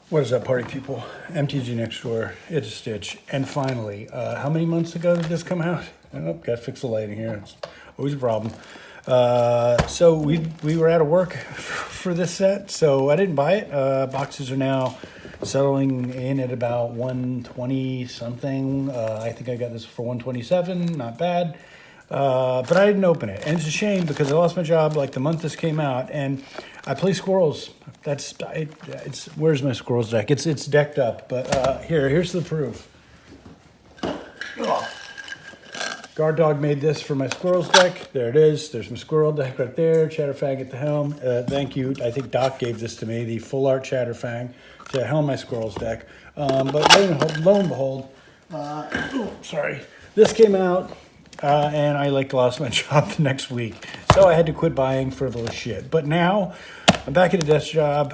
What is up, party people? MTG next door. It's a Stitch. And finally, how many months ago did this come out? Oh, got to fix the lighting here. It's always a problem. So we were out of work for this set, so I didn't buy it. Boxes are now settling in at about 120 something. I think I got this for 127. Not bad. But I didn't open it, and it's a shame because I lost my job like the month this came out, and I play squirrels. It's where's my squirrels deck? It's decked up, but here's the proof. Guard Dog made this for my squirrels deck. There it is. There's my squirrel deck right there. Chatterfang at the helm. Thank you. I think Doc gave this to me, the full art Chatterfang, to helm my squirrels deck. But lo and behold, sorry, this came out. And I lost my job the next week. So I had to quit buying frivolous shit. But now I'm back at a desk job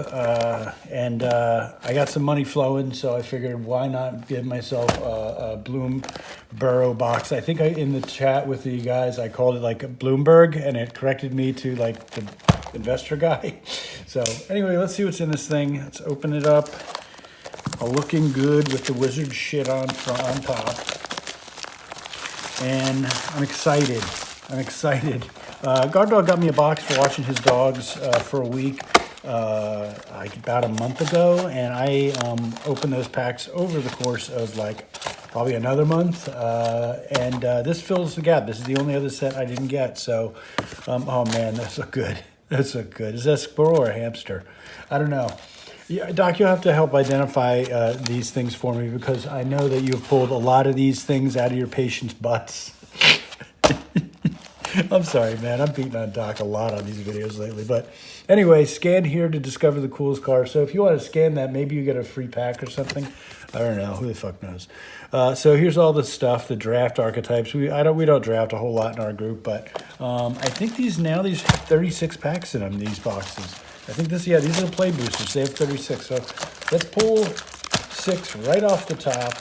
and I got some money flowing. So I figured why not give myself a Bloomburrow box. I think in the chat with you guys, I called it like a Bloomberg and it corrected me to like the investor guy. So anyway, let's see what's in this thing. Let's open it up. All looking good with the wizard shit on top. And I'm excited. Guard Dog got me a box for watching his dogs for a week about a month ago, and I opened those packs over the course of like probably another month, and this fills the gap. This is the only other set I didn't get, so oh man, that's so good. That's so good. Is that a squirrel or a hamster? I don't know. Yeah, Doc, you'll have to help identify these things for me because I know that you've pulled a lot of these things out of your patients' butts. I'm sorry, man. I'm beating on Doc a lot on these videos lately. But anyway, scan here to discover the coolest car. So if you want to scan that, maybe you get a free pack or something. I don't know. Who the fuck knows? So here's all the stuff, the draft archetypes. We don't draft a whole lot in our group, but I think these have 36 packs in them, these boxes. I think these are the play boosters. They have 36. So let's pull 6 right off the top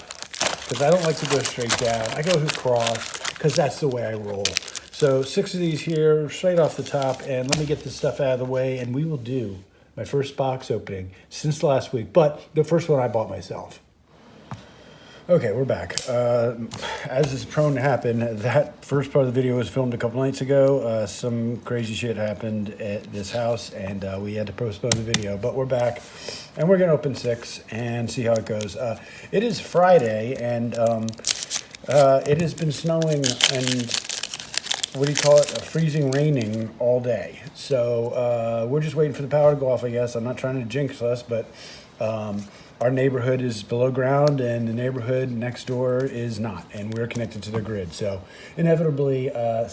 because I don't like to go straight down. I go across because that's the way I roll. So 6 of these here straight off the top, and let me get this stuff out of the way, and we will do my first box opening since last week, but the first one I bought myself. Okay, we're back. As is prone to happen, that first part of the video was filmed a couple nights ago. Some crazy shit happened at this house, and we had to postpone the video. But we're back, and we're going to open 6 and see how it goes. It is Friday, and it has been snowing and, freezing raining all day. So we're just waiting for the power to go off, I guess. I'm not trying to jinx us, but... our neighborhood is below ground, and the neighborhood next door is not, and we're connected to the grid. So inevitably, they're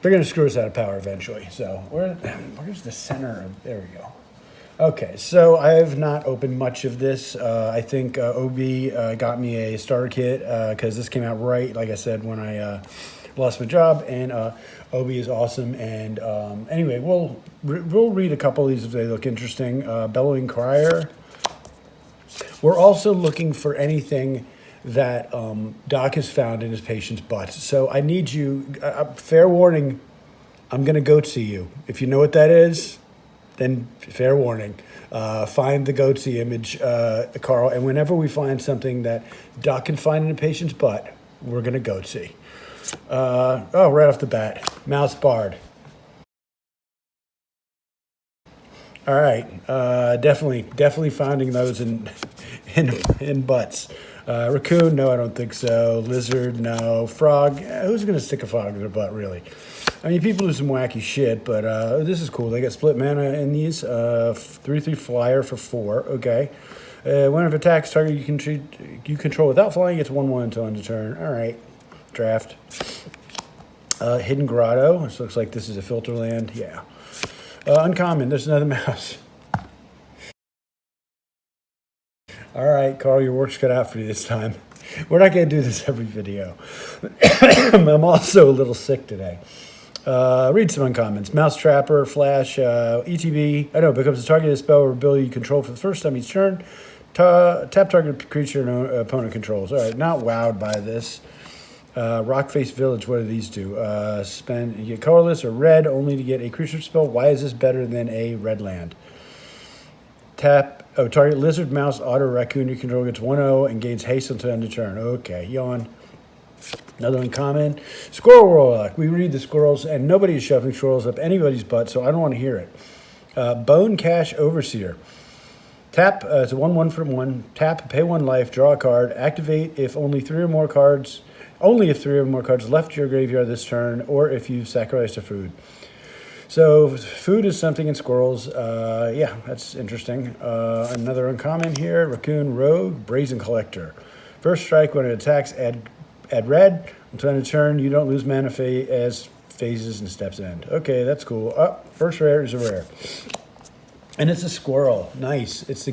going to screw us out of power eventually. So where's the center of? There we go. Okay, so I have not opened much of this. I think OB got me a starter kit because this came out right, like I said, when I lost my job, and OB is awesome. And anyway, we'll read a couple of these if they look interesting. Bellowing Crier. We're also looking for anything that Doc has found in his patient's butt. So I need you, fair warning, I'm going to goatsy you. If you know what that is, then fair warning. Find the goatsy image, Carl, and whenever we find something that Doc can find in a patient's butt, we're going to goatsy. Right off the bat, Mouse Bard. All right, definitely finding those in butts. Raccoon, no, I don't think so. Lizard, no. Frog, who's gonna stick a frog in their butt, really? I mean, people do some wacky shit, but this is cool. They got split mana in these. 3/3 flyer for 4. Okay. When it attacks target you control without flying, it's 1/1 until end of turn. All right. Draft. Hidden Grotto. This looks like this is a filter land. Yeah. Uncommon. There's another mouse. All right, Carl, your work's cut out for you this time. We're not going to do this every video. I'm also a little sick today. Read some uncommons. Mouse Trapper, Flash, ETB. Becomes a targeted spell or ability you control for the first time each turn. Tap target creature no opponent controls. All right, not wowed by this. Rockface Village, what do these do? You get colorless or red only to get a creature spell. Why is this better than a red land? Tap, target lizard, mouse, otter, raccoon. Your control gets 1-0 and gains haste until end of turn. Okay, yawn. Another uncommon. Squirrel Warlock. We read the squirrels, and nobody is shoving squirrels up anybody's butt, so I don't want to hear it. Bone Cash Overseer. Tap, it's a 1/1 for 1. Tap, pay 1 life, draw a card. Activate if only 3 or more cards left your graveyard this turn, or if you've sacrificed a food. So food is something in squirrels. Yeah, that's interesting. Another uncommon here. Raccoon Rogue, Brazen Collector. First strike when it attacks, add red. Until end of turn, you don't lose mana as phases and steps end. Okay, that's cool. First rare is a rare. And it's a squirrel. Nice. It's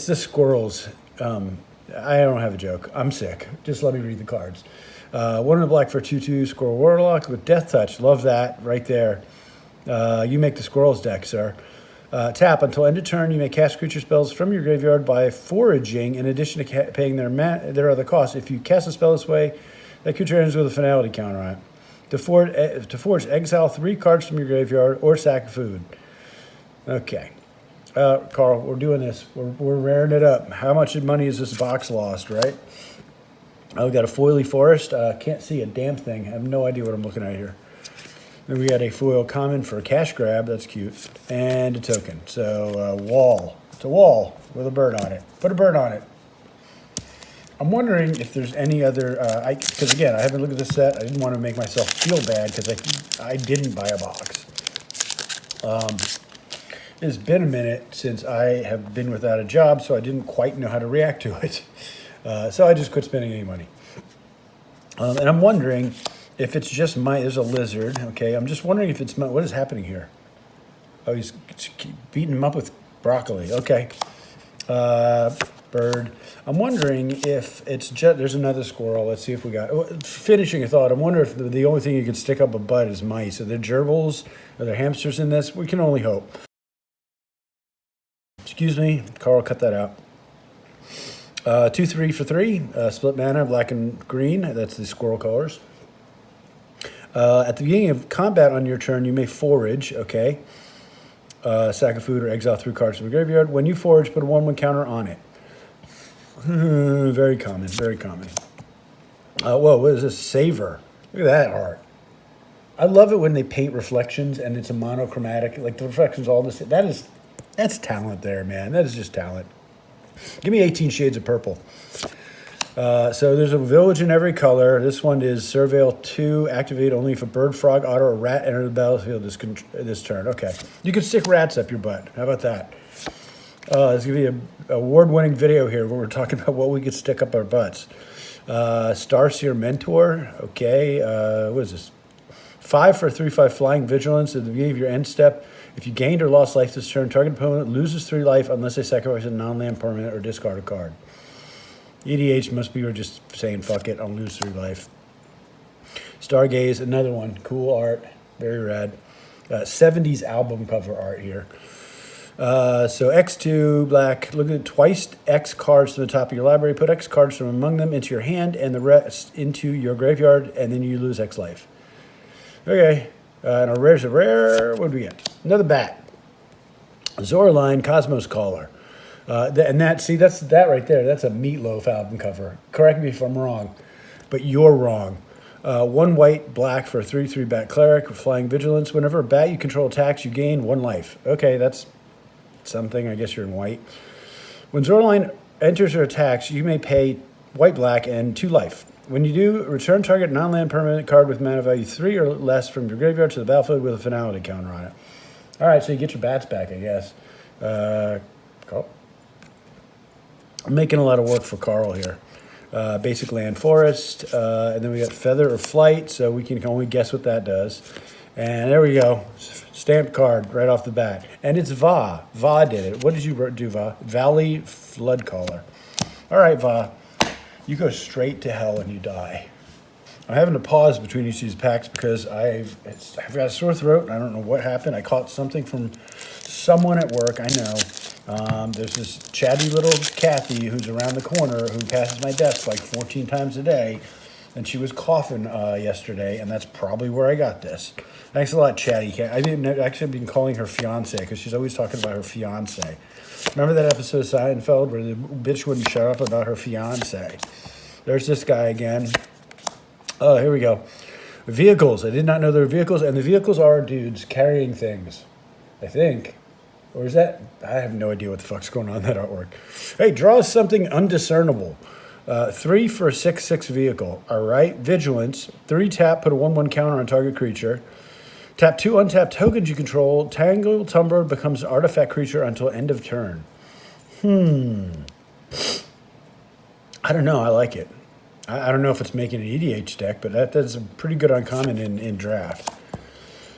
the squirrels. I don't have a joke. I'm sick. Just let me read the cards. 1 in a black for 2/2 Squirrel Warlock with Death Touch. Love that right there. You make the squirrels deck, sir. Tap, until end of turn, you may cast creature spells from your graveyard by foraging in addition to paying their other costs. If you cast a spell this way, that creature ends with a finality counter on it. To forge, exile 3 cards from your graveyard or sack food. Okay. Carl, we're doing this. We're raring it up. How much money is this box lost, right? We got a foily forest. Can't see a damn thing. I have no idea what I'm looking at here. Then we got a foil common for a cash grab. That's cute. And a token. So, wall. It's a wall with a bird on it. Put a bird on it. I'm wondering if there's any other... Because, again, I haven't looked at this set. I didn't want to make myself feel bad because I didn't buy a box. It's been a minute since I have been without a job, so I didn't quite know how to react to it. So I just quit spending any money. And I'm wondering if it's just there's a lizard, okay? I'm just wondering if it's what is happening here? Oh, he's beating him up with broccoli. Okay. Bird. I'm wondering if it's just, there's another squirrel. Let's see if we got, finishing a thought. I wonder if the only thing you can stick up a butt is mice. Are there gerbils? Are there hamsters in this? We can only hope. Excuse me, Carl, cut that out. 2/3 for 3, split mana, black and green. That's the squirrel colors. At the beginning of combat on your turn, you may forage, okay? Sack of food or exile 3 cards from the graveyard. When you forage, put a 1/1 counter on it. Very common, very common. Whoa, what is this? Savor. Look at that art. I love it when they paint reflections and it's a monochromatic, like the reflections all this. That's talent there, man. That is just talent. Give me 18 shades of purple. So there's a village in every color. This one is Surveil 2. Activate only if a bird, frog, otter, or rat enter the battlefield this turn. Okay. You can stick rats up your butt. How about that? Let's give you an award-winning video here where we're talking about what we could stick up our butts. Starseer Mentor. Okay. What is this? 5 for 3/5 Flying Vigilance. At the beginning of your end step, if you gained or lost life this turn, target opponent loses 3 life unless they sacrifice a non-land permanent or discard a card. EDH must be just saying, fuck it, I'll lose 3 life. Stargaze, another one. Cool art. Very rad. 70s album cover art here. So X2, black. Look at twice X cards to the top of your library. Put X cards from among them into your hand and the rest into your graveyard, and then you lose X life. Okay. And our rare's a rare. What do we get? Another bat. Zoraline, Cosmos Caller. And that's that right there. That's a Meatloaf album cover. Correct me if I'm wrong, but you're wrong. 1 white, black for a 3/3 bat cleric with flying vigilance. Whenever a bat you control attacks, you gain 1 life. Okay, that's something. I guess you're in white. When Zoraline enters or attacks, you may pay white, black, and 2 life. When you do, return target non-land permanent card with mana value 3 or less from your graveyard to the battlefield with a finality counter on it. All right, so you get your bats back, I guess. Carl? I'm making a lot of work for Carl here. Basic land forest, and then we got feather or flight, so we can only guess what that does. And there we go. Stamped card right off the bat. And it's Va. Va did it. What did you do, Va? Valley Flood Caller. All right, Va. You go straight to hell and you die. I'm having to pause between each of these packs because I've got a sore throat. I don't know what happened. I caught something from someone at work. I know. There's this chatty little Kathy who's around the corner who passes my desk like 14 times a day. And she was coughing yesterday, and that's probably where I got this. Thanks a lot, Chatty Cat. I didn't actually been calling her fiance because she's always talking about her fiance. Remember that episode of Seinfeld where the bitch wouldn't shut up about her fiance? There's this guy again. Oh, here we go. Vehicles. I did not know there were vehicles, and the vehicles are dudes carrying things, I think. Or is that? I have no idea what the fuck's going on in that artwork. Hey, draw something undiscernible. 3 for a 6/6 vehicle. All right. Vigilance. 3 tap, put a 1/1 counter on target creature. Tap 2 untap tokens you control. Tangle Tumblr becomes an artifact creature until end of turn. I don't know. I like it. I don't know if it's making an EDH deck, but that's a pretty good uncommon in draft.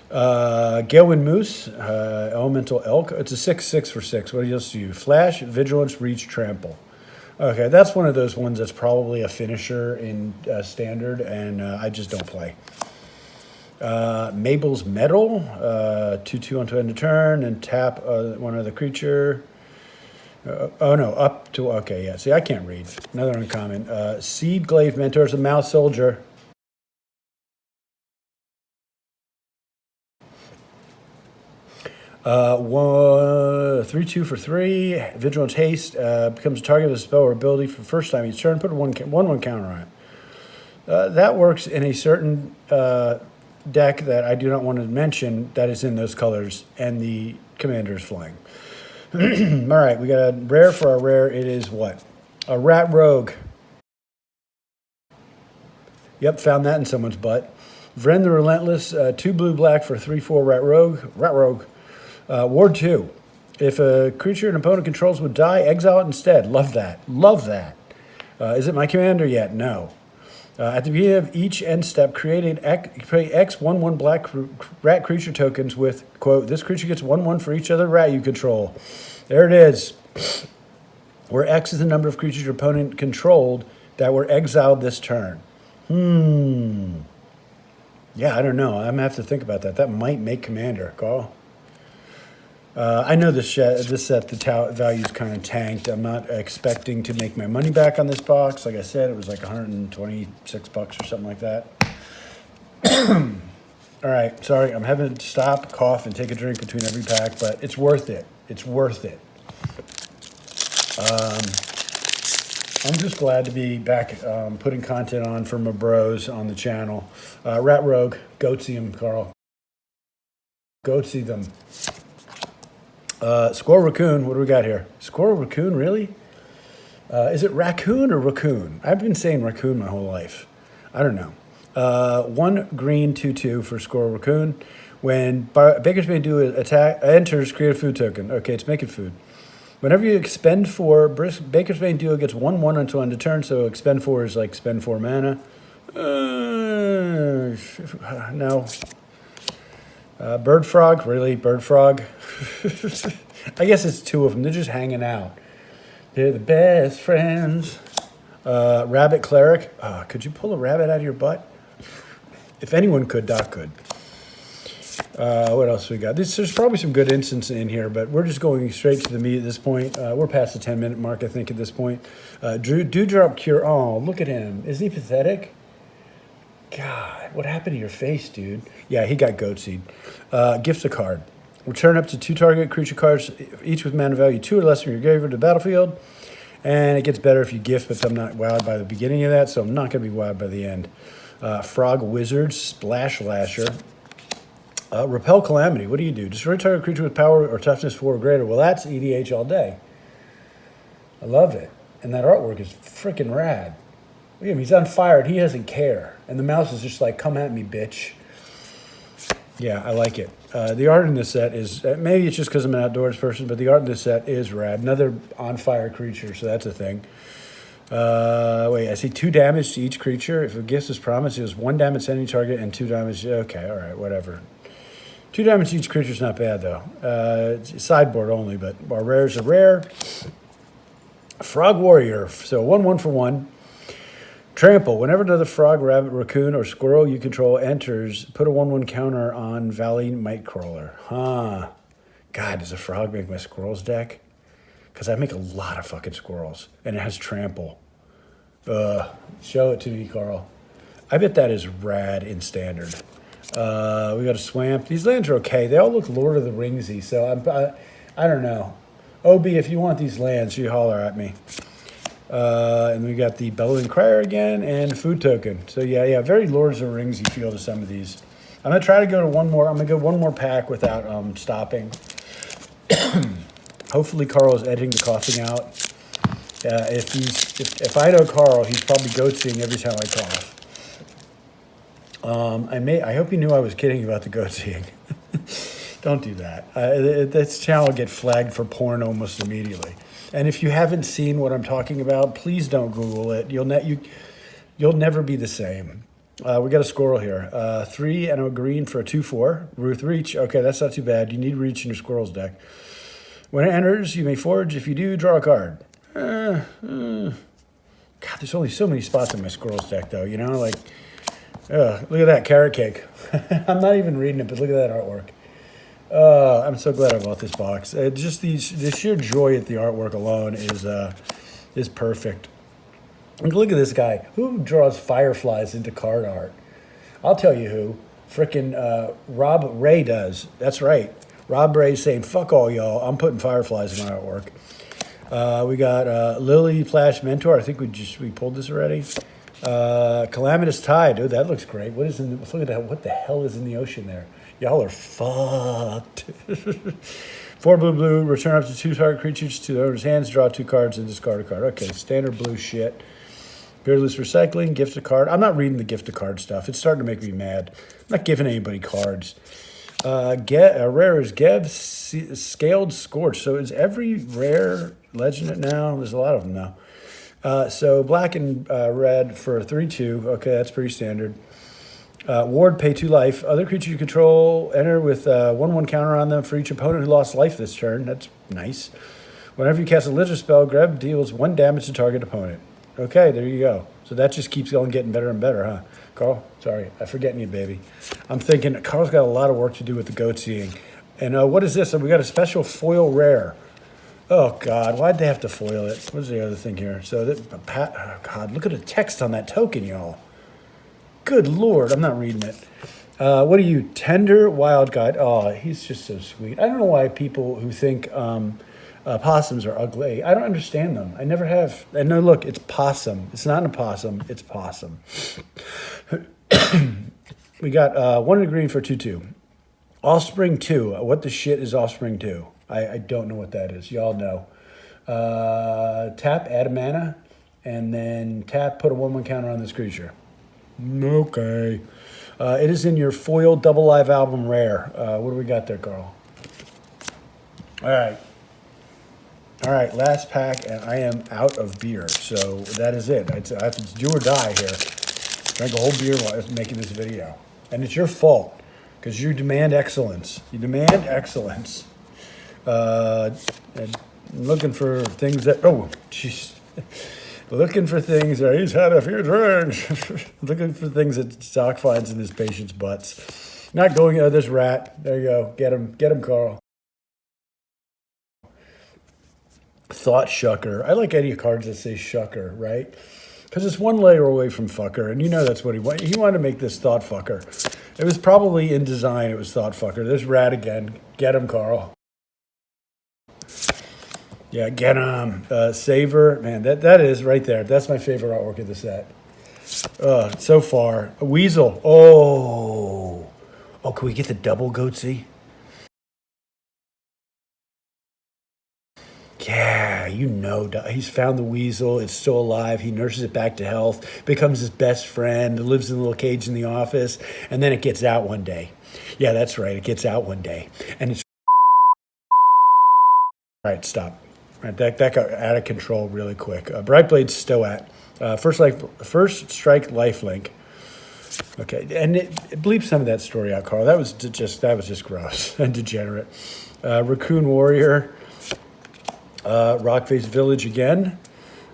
Galewind Moose, Elemental Elk. It's a 6/6 for 6. What else do you? Flash, Vigilance, Reach, Trample. Okay, that's one of those ones that's probably a finisher in Standard, and I just don't play. Mabel's Metal, 2/2 onto end of turn, and tap one other creature. Oh no, up to, okay, yeah. See, I can't read. Another uncommon. Seed Glaive Mentor is a Mouse Soldier. One 3/2 for 3. Vigilance Haste becomes a target of a spell or ability for the first time each turn. Put a 1/1 counter on it. That works in a certain deck that I do not want to mention that is in those colors, and the commander is flying. All right, we got a rare for our rare. It is what? A Rat Rogue. Yep, found that in someone's butt. Vren the Relentless, 2 blue-black for 3/4 Rat Rogue. Rat Rogue. Ward 2. If a creature an opponent controls would die, exile it instead. Love that. Love that. Is it my commander yet? No. At the beginning of each end step, create X 1/1 black rat creature tokens with, quote, this creature gets 1/1 for each other rat you control. There it is. Where X is the number of creatures your opponent controlled that were exiled this turn. Yeah, I don't know. I'm going to have to think about that. That might make commander, Carl. I know this set, the value's kind of tanked. I'm not expecting to make my money back on this box. Like I said, it was like $126 or something like that. All right, sorry, I'm having to stop, cough, and take a drink between every pack, but it's worth it. It's worth it. I'm just glad to be back putting content on for my bros on the channel. Rat Rogue, goatsy them, Carl. Goatsy them. Squirrel Raccoon, what do we got here? Squirrel Raccoon, really? Is it raccoon or raccoon? I've been saying raccoon my whole life. I don't know. 1 green 2/2 for Squirrel Raccoon. When Baker's Bane enters, create a food token. Okay, it's making food. Whenever you expend 4, Baker's Bane Duo gets 1/1 until end of turn, so expend 4 is like spend 4 mana. No. Bird Frog, really? Bird Frog? I guess it's 2 of them. They're just hanging out. They're the best friends. Rabbit Cleric. Could you pull a rabbit out of your butt? If anyone could, Doc could. What else we got? There's probably some good instants in here, but we're just going straight to the meat at this point. We're past the 10-minute mark, I think, at this point. Dewdrop Cure. Oh, look at him. Isn't he pathetic? God, what happened to your face, dude? Yeah, he got goatsied. Gift a card. Return up to 2 target creature cards, each with mana value 2 or less from your graveyard to the battlefield. And it gets better if you gift, but I'm not wowed by the beginning of that, so I'm not going to be wowed by the end. Frog Wizard, Splash Lasher. Repel Calamity. What do you do? Destroy target creature with power or toughness 4 or greater. Well, that's EDH all day. I love it. And that artwork is freaking rad. Look at him. He's on fire, and he doesn't care. And the mouse is just like, come at me, bitch. Yeah, I like it. The art in this set is, maybe it's just because I'm an outdoors person, but the art in this set is rad. Another on-fire creature, so that's a thing. Wait, I see 2 damage to each creature. If a gift is promised, it is 1 damage to any target and 2 damage. Okay, all right, whatever. 2 damage to each creature is not bad, though. It's sideboard only, but our rares are rare. Frog Warrior, so 1/1 for 1. Trample. Whenever another frog, rabbit, raccoon, or squirrel you control enters, put a 1/1 counter on Valley Mightcrawler. Huh. God, does a frog make my squirrels deck? Because I make a lot of fucking squirrels, and it has trample. Show it to me, Carl. I bet that is rad in Standard. We got a Swamp. These lands are okay. They all look Lord of the Ringsy, so I don't know. OB, if you want these lands, you holler at me. And we got the Bellowing Crier again and Food Token. So yeah, very Lords of the Rings you feel to some of these. I'm gonna try to go to one more. I'm gonna go one more pack without stopping. Hopefully Carl is editing the coughing out. If I know Carl, he's probably goatseeing every time I cough. I hope he knew I was kidding about the goatseeing. Don't do that. This channel will get flagged for porn almost immediately. And if you haven't seen what I'm talking about, please don't Google it. You'll never be the same. We got a squirrel here. 3 and a green for a 2/4. Ruth Reach. Okay, that's not too bad. You need Reach in your squirrel's deck. When it enters, you may forge. If you do, draw a card. God, there's only so many spots in my squirrel's deck, though. You know, like, look at that carrot cake. I'm not even reading it, but look at that artwork. I'm so glad I bought this box. Just the sheer joy at the artwork alone is perfect. And look at this guy. Who draws fireflies into card art? I'll tell you who. Frickin' Rob Ray does. That's right. Rob Ray saying, fuck all y'all. I'm putting fireflies in my artwork. We got Lily Plash Mentor. I think we pulled this already. Calamitous Tide. Dude, that looks great. What is in the, look at that. What the hell is in the ocean there? Y'all are fucked. 4 blue. Return up to 2 target creatures to the owner's hands. Draw 2 cards and discard a card. Okay, standard blue shit. Beardless Recycling. Gift a card. I'm not reading the gift a card stuff. It's starting to make me mad. I'm not giving anybody cards. Rare is Geb Scaled Scorch. So is every rare legend now? There's a lot of them now. So black and red for 3/2. Okay, that's pretty standard. Ward, pay 2 life. Other creature you control, enter with 1/1 counter on them for each opponent who lost life this turn. That's nice. Whenever you cast a Lizard spell, Grab deals 1 damage to target opponent. Okay, there you go. So that just keeps going, getting better and better, huh? Carl, sorry, I'm forgetting you, baby. I'm thinking Carl's got a lot of work to do with the goatseeing. And what is this? We got a special foil rare. Oh, God, why'd they have to foil it? What's the other thing here? So, oh, God, look at the text on that token, y'all. Good Lord, I'm not reading it. What are you, Tender Wild Guide? Oh, he's just so sweet. I don't know why people who think possums are ugly. I don't understand them. I never have. And no, look, it's possum. It's not an opossum. It's possum. We got 1 and a green for 2/2. Offspring 2. What the shit is Offspring 2? I don't know what that is. Y'all know. Tap, add a mana, and then tap, put a 1/1 counter on this creature. Okay. It is in your foil double live album rare. What do we got there, Carl? All right, last pack, and I am out of beer. So that is it. I have to do or die here. Drank a whole beer while I was making this video. And it's your fault, because you demand excellence. You demand excellence. And looking for things that, oh, jeez. Looking for things that he's had a few drinks. Looking for things that Doc finds in his patient's butts. Not going, oh, this rat. There you go. Get him, Carl. Thought Shucker. I like any cards that say Shucker, right? Because it's one layer away from Fucker, and you know that's what he wanted. He wanted to make this Thought Fucker. It was probably in design, it was Thought Fucker. There's rat again. Get him, Carl. Yeah, get him. Saver. Man, that is right there. That's my favorite artwork of the set. So far. A Weasel. Oh, can we get the double goatsy? Yeah, you know, he's found the weasel. It's still alive. He nurses it back to health, becomes his best friend, lives in a little cage in the office, and then it gets out one day. Yeah, that's right. It gets out one day. And it's... All right, stop. All right, that got out of control really quick. Brightblade's still at. First strike lifelink. Okay, and it bleeps some of that story out, Carl. That was just gross and degenerate. Raccoon Warrior. Rockface Village again.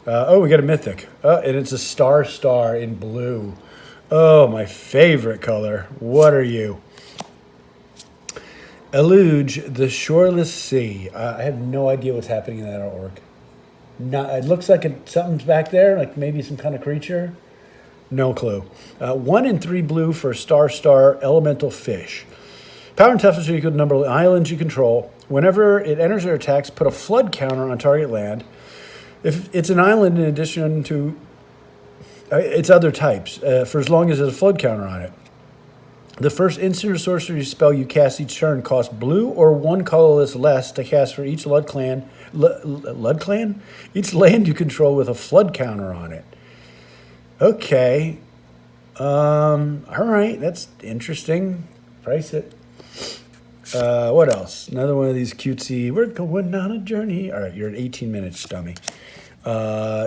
We got a mythic. And it's a star in blue. Oh, my favorite color. What are you? Eluge, the Shoreless Sea. I have no idea what's happening in that artwork. It looks like something's back there, like maybe some kind of creature. No clue. 1 and 3 blue for star elemental fish. Power and toughness are equal to the number of islands you control. Whenever it enters or attacks, put a flood counter on target land. If it's an island in addition to its other types, for as long as there's a flood counter on it. The first instant or sorcery spell you cast each turn costs blue or one colorless less to cast for each Lud clan. Each land you control with a flood counter on it. Okay. All right. That's interesting. Price it. What else? Another one of these cutesy. We're going on a journey. All right. You're at 18 minutes, dummy.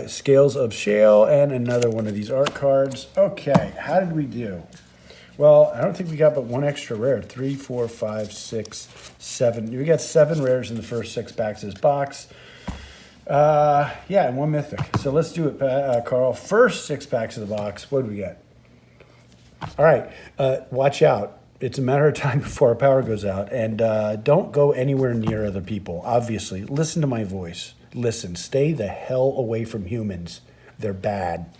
Scales of Shale and another one of these art cards. Okay. How did we do? Well, I don't think we got but one extra rare. 3, 4, 5, 6, 7. We got 7 rares in the first 6 packs of this box. Yeah, and 1 mythic. So let's do it, Carl. First 6 packs of the box. What do we get? All right. Watch out. It's a matter of time before our power goes out. And don't go anywhere near other people, obviously. Listen to my voice. Listen. Stay the hell away from humans. They're bad.